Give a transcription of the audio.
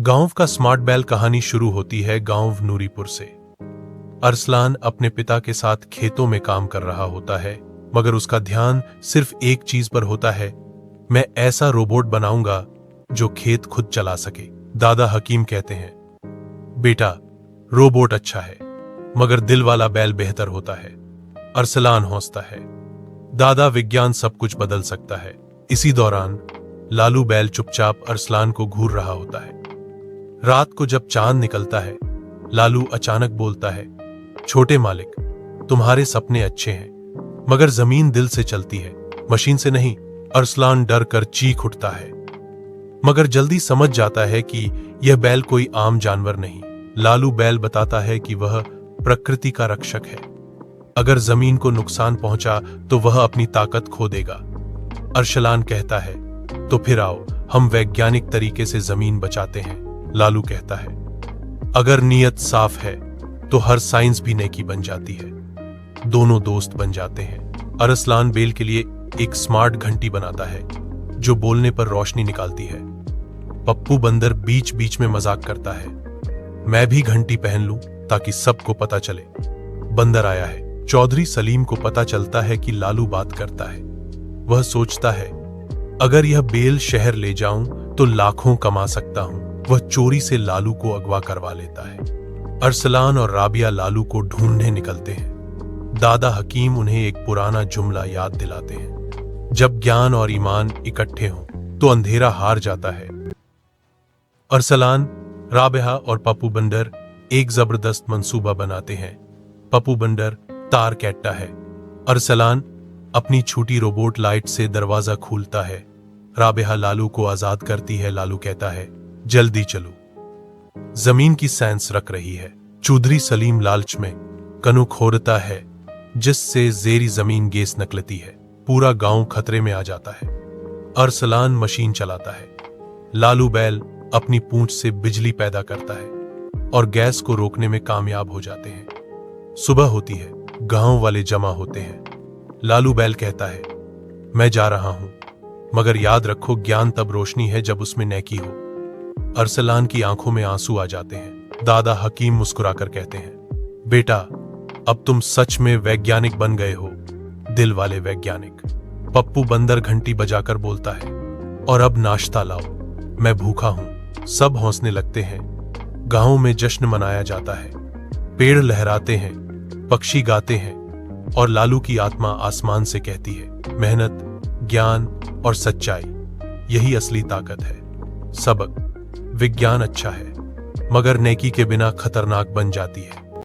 गांव का स्मार्ट बैल कहानी शुरू होती है गांव नूरीपुर से। अरसलान अपने पिता के साथ खेतों में काम कर रहा होता है, मगर उसका ध्यान सिर्फ एक चीज पर होता है, मैं ऐसा रोबोट बनाऊंगा जो खेत खुद चला सके। दादा हकीम कहते हैं, बेटा रोबोट अच्छा है, मगर दिल वाला बैल बेहतर होता है। अरसलान हंसता है, दादा विज्ञान सब कुछ बदल सकता है। इसी दौरान लालू बैल चुपचाप अरसलान को घूर रहा होता है। रात को जब चांद निकलता है, लालू अचानक बोलता है, छोटे मालिक, तुम्हारे सपने अच्छे हैं, मगर जमीन दिल से चलती है, मशीन से नहीं। अरसलान डर कर चीख उठता है, मगर जल्दी समझ जाता है कि यह बैल कोई आम जानवर नहीं। लालू बैल बताता है कि वह प्रकृति का रक्षक है, अगर जमीन को नुकसान पहुंचा तो वह अपनी ताकत खो देगा। अरसलान कहता है, तो फिर आओ हम वैज्ञानिक तरीके से जमीन बचाते हैं। लालू कहता है, अगर नीयत साफ है तो हर साइंस भी नेकी बन जाती है। दोनों दोस्त बन जाते हैं। अरसलान बैल के लिए एक स्मार्ट घंटी बनाता है जो बोलने पर रोशनी निकालती है। पप्पू बंदर बीच बीच में मजाक करता है, मैं भी घंटी पहन लूं ताकि सबको पता चले। बंदर आया है। चौधरी सलीम को पता चलता है कि लालू बात करता है। वह सोचता है, अगर यह बेल शहर ले जाऊं तो लाखों कमा सकता हूं। वह चोरी से लालू को अगवा करवा लेता है। अरसलान और राबिया लालू को ढूंढने निकलते हैं। दादा हकीम उन्हें एक पुराना जुमला याद दिलाते हैं, जब ज्ञान और ईमान इकट्ठे हों तो अंधेरा हार जाता है। अरसलान, राबिया और पप्पू बंदर एक जबरदस्त मंसूबा बनाते हैं। पप्पू बंदर तार काटता है, अरसलान अपनी छोटी रोबोट लाइट से दरवाजा खोलता है। राबिया लालू को आजाद करती है। लालू कहता है, जल्दी चलो, जमीन की साइंस रख रही है। चौधरी सलीम लालच में कनु खोदता है, जिससे जेरी जमीन गैस निकलती है। पूरा गांव खतरे में आ जाता है। अरसलान मशीन चलाता है। लालू बैल अपनी पूंछ से बिजली पैदा करता है और गैस को रोकने में कामयाब हो जाते हैं। सुबह होती है, गांव वाले जमा होते हैं। लालू बैल कहता है, मैं जा रहा हूं, मगर याद रखो ज्ञान तब रोशनी है जब उसमें नेकी हो। अरसलान की आंखों में आंसू आ जाते हैं। दादा हकीम मुस्कुराकर कहते हैं, बेटा अब तुम सच में वैज्ञानिक बन गए हो, दिल वाले वैज्ञानिक। पप्पू बंदर घंटी बजाकर बोलता है, और अब नाश्ता लाओ, मैं भूखा हूं। सब हंसने लगते हैं। गांव में जश्न मनाया जाता है। पेड़ लहराते हैं, पक्षी गाते हैं, और लालू की आत्मा आसमान से कहती है, मेहनत, ज्ञान और सच्चाई, यही असली ताकत है। सबक, विज्ञान अच्छा है, मगर नेकी के बिना खतरनाक बन जाती है।